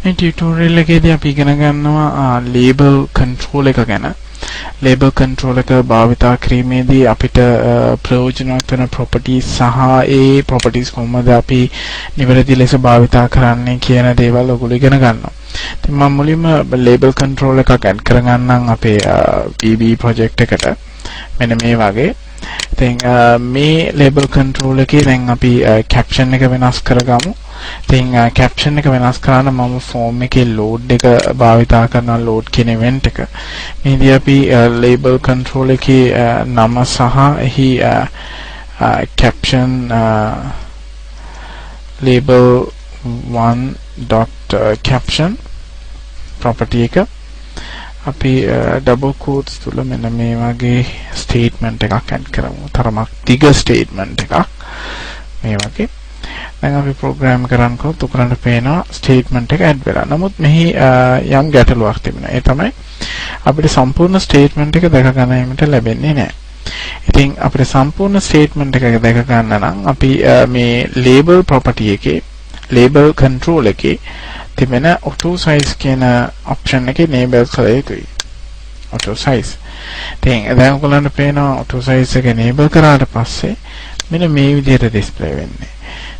මේ ටියුටෝරියල් එකේදී අපි ඉගෙන ගන්නවා label control එක ගැන. label control එක භාවිතා කිරීමේදී අපිට ප්‍රයෝජනවත් වෙන properties සහ ඒ properties කොහොමද අපි නිවැරදි ලෙස භාවිතා කරන්නේ කියන දේවල් ඔයගොල්ලෝ ඉගෙන ගන්නවා. ඉතින් මම මුලින්ම label control එකක් add කරගන්නම් අපේ VB project එකට. මෙන්න මේ වගේ. ඉතින් මේ label control එකේ දැන් අපි caption එක වෙනස් කරගමු. ඉතින් caption එක වෙනස් කරන්න මම form එකේ load එක භාවිතා කරනවා load කියන event එක. මේදී අපි label control එකේ නම සහ එහි caption label 1.caption property එක අපි double quotes තුල මෙන්න මේ වගේ statement එකක් add කරමු. තරමක් දිග statement එකක් මේ වගේ. දැන් අපි ප්‍රෝග්‍රෑම් කරනකොට උකරන්න පේනවා ස්ටේට්මන්ට් එක ඇඩ් වෙලා. නමුත් මෙහි යම් ගැටලුවක් තිබෙනවා. ඒ තමයි අපිට සම්පූර්ණ ස්ටේට්මන්ට් එක දැක ගැනීමට ලැබෙන්නේ නැහැ. ඉතින් අපිට සම්පූර්ණ ස්ටේට්මන්ට් එක දැක ගන්න නම් අපි මේ label property එකේ label control එකේ තිබෙන auto size කියන option එකේ enable කළ යුතුයි. auto size. ඉතින් දැන් ඔයගොල්ලන්ට පේනවා auto size එක enable කරාට පස්සේ මෙන්න මේ විදිහට display වෙන්නේ.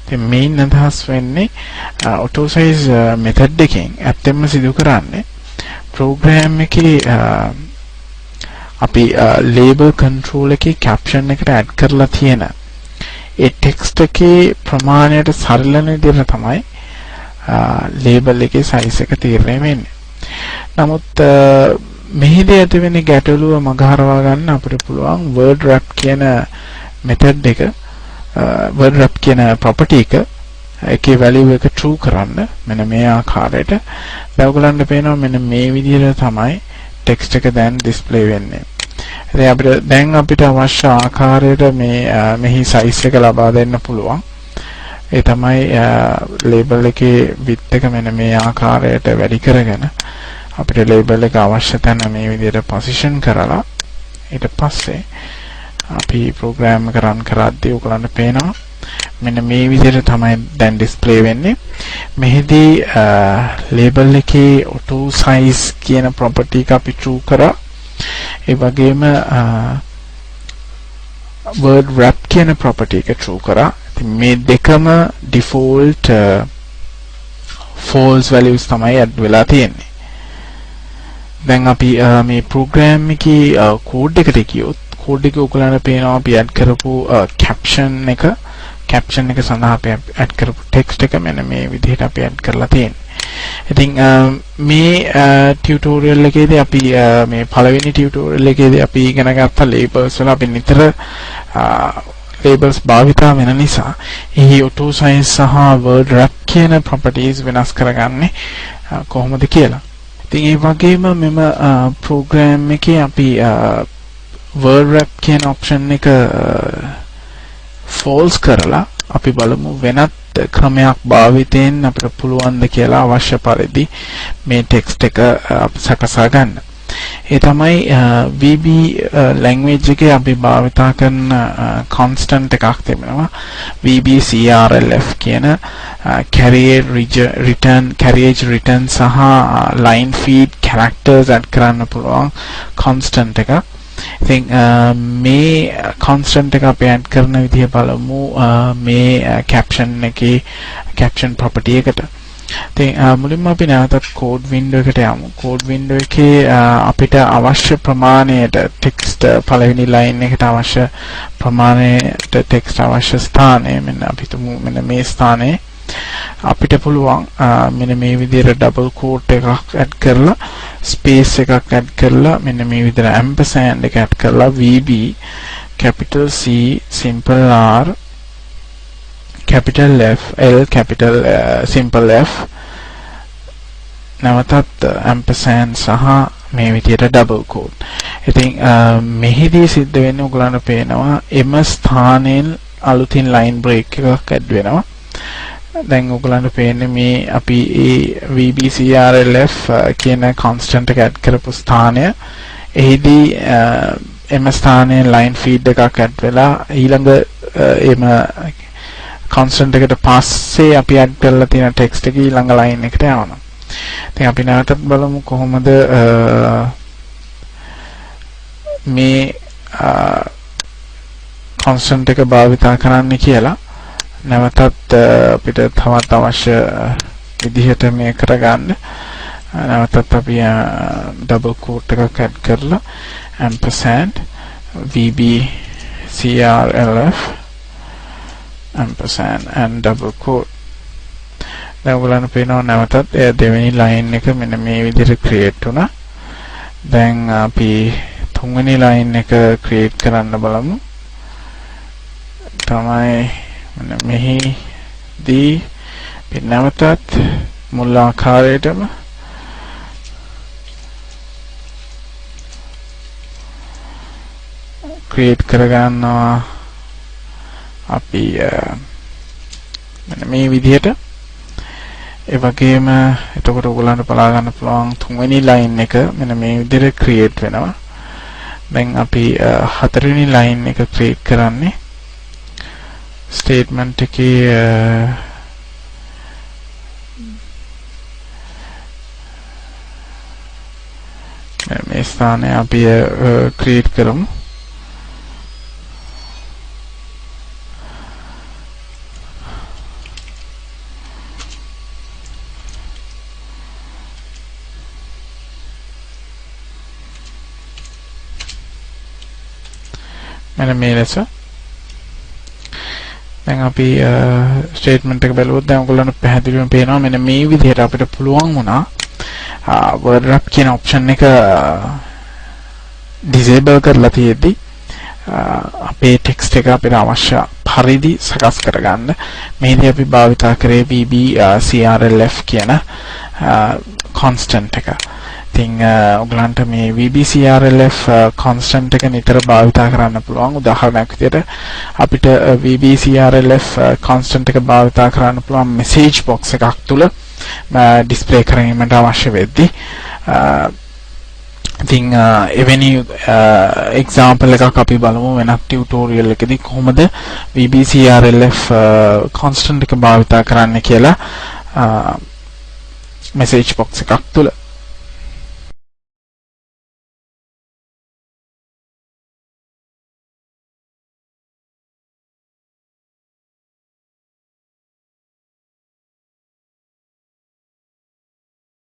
ඉතින් main අදහස් වෙන්නේ auto size method එකෙන් ඇත්තෙන්ම සිදු කරන්නේ program එකේ අපි label control එකේ caption එකට add කරලා තියෙන ඒ text එකේ ප්‍රමාණයට සරිලන විදිහට තමයි label එකේ size එක තීරණය වෙන්නේ. නමුත් මෙහිදී ඇතිවෙන ගැටලුව මගහරවා ගන්න අපිට පුළුවන් word wrap කියන method එක word wrap කියන property එක එකේ value එක true කරන්න මෙන්න මේ ආකාරයට දැන් ඔයගලන්ට පේනවා මෙන්න මේ විදිහට තමයි text එක දැන් display වෙන්නේ. දැන් අපිට අවශ්‍ය ආකාරයට මෙහි size එක ලබා දෙන්න පුළුවන්. ඒ තමයි label එකේ width එක මෙන්න මේ ආකාරයට වැඩි කරගෙන අපිට label එක අවශ්‍ය තැන මේ විදිහට position කරලා ඊට පස්සේ අපි program එක run කරද්දී ඔයගලන්ට පේනවා මෙන්න මේ විදිහට තමයි දැන් display වෙන්නේ. මෙහිදී label එකේ auto size කියන property එක අපි true කරා. ඒ වගේම word wrap කියන property එක true කරා. ඉතින් මේ දෙකම default false values තමයි add වෙලා තියෙන්නේ. දැන් අපි මේ program එකේ code එකට ගියොත් code එක ඔයගලන්ට පේනවා අපි add කරපු caption එක සඳහා අපි add කරපු text එක මෙන්න මේ විදිහට අපි add කරලා තියෙනවා. ඉතින් මේ tutorial එකේදී අපි මේ පළවෙනි tutorial එකේදී අපි ඉගෙන ගත්ත labels වල අපි නිතර labels භාවිතා වෙන නිසා එහි auto size සහ word wrap කියන properties වෙනස් කරගන්නේ කොහොමද කියලා. ඉතින් ඒ වගේම මෙම program එකේ අපි word wrap කියන option එක false කරලා අපි බලමු වෙනත් ක්‍රමයක් භාවිතයෙන් අපිට පුළුවන් ද කියලා අවශ්‍ය පරිදි මේ text එක සකසා ගන්න. ඒ තමයි VB language එකේ අපි භාවිතා කරන constant එකක් තිබෙනවා. VBCRLF කියන carriage return සහ line feed characters add කරන්න පුළුවන් constant එකක්. ඉතින් මේ constant එක අපි add කරන විදිහ බලමු මේ caption එකේ caption property එකට. ඉතින් මුලින්ම අපි නැවතත් code window එකට යමු. code window එකේ අපිට අවශ්‍ය ප්‍රමාණයට text පළවෙනි line එකට අවශ්‍ය ප්‍රමාණයට text අවශ්‍ය ස්ථානය මෙන්න අපි තුමු මෙන්න මේ ස්ථානයේ අපිට පුළුවන් මෙන්න මේ විදිහට double quote එකක් add කරලා space එකක් add කරලා මෙන්න මේ විදිහට ampersand එක add කරලා VB capital C simple R capital F L capital simple F නැවතත් ampersand සහ මේ විදිහට double quote. ඉතින් මෙහිදී සිද්ධ වෙන්නේ ඔයගලන්ට පේනවා එම ස්ථානයෙන් අලුතින් line break එකක් add වෙනවා. දැන් ඔයගලන්ට පේන්නේ මේ අපි VBCRLF කියන constant එක add කරපු ස්ථානය එහිදී එම ස්ථානයේ line feed එකක් add වෙලා ඊළඟ එම constant එකට පස්සේ අපි add කරලා තියෙන text එක ඊළඟ line එකට යවනවා. ඉතින් අපි නැවතත් බලමු කොහොමද මේ constant එක භාවිතා කරන්න කියලා. නැවතත් අපිට තවත් අවශ්‍ය විදිහට මේ කරගන්න. නැවතත් අපි double quote එකක් add කරලා ampersand VBCRLF ampersand and double quote. දැන් ඔයගොල්ලන්ට පේනවා නැවතත් දෙවෙනි line එක මෙන්න මේ විදිහට create වුණා. දැන් අපි තුන්වෙනි line එක create කරන්න බලමු. තමයි මෙන්න මෙහිදී අපි නැවතත් මුල් ආකාරයටම create කරගන්නවා. අපි මෙන්න මේ විදිහට. ඒ වගේම එතකොට ඔයගොල්ලන්ට බලා ගන්න පුළුවන් තුන්වෙනි line එක මෙන්න මේ විදිහට create වෙනවා. දැන් අපි හතරවෙනි line එක create කරන්නේ statement එකේ මේ ස්ථානයේ අපි create කරමු. මෙන්න මේ ලෙස. දැන් අපි ස්ටේට්මන්ට් එක බලුවොත් දැන් ඔයගොල්ලන්ට පැහැදිලිවම පේනවා මෙන්න මේ විදිහට අපිට පුළුවන් වුණා word wrap කියන option එක disable කරලා තියෙද්දි අපේ text එක අපිට අවශ්‍ය පරිදි සකස් කරගන්න. මේදී අපි භාවිතා කරේ VBCRLF කියන constant එක. ඉතින් ඔයගලන්ට මේ VBCRLF constant එක නිතර භාවිතා කරන්න පුළුවන්. උදාහරණයක් විදිහට අපිට VBCRLF constant එක භාවිතා කරන්න පුළුවන් message box එකක් තුල display කිරීමට අවශ්‍ය වෙද්දී. ඉතින් එවැනි example එකක් අපි බලමු වෙනත් tutorial එකදී කොහොමද VBCRLF constant එක භාවිතා කරන්න කියලා message box එකක් තුල.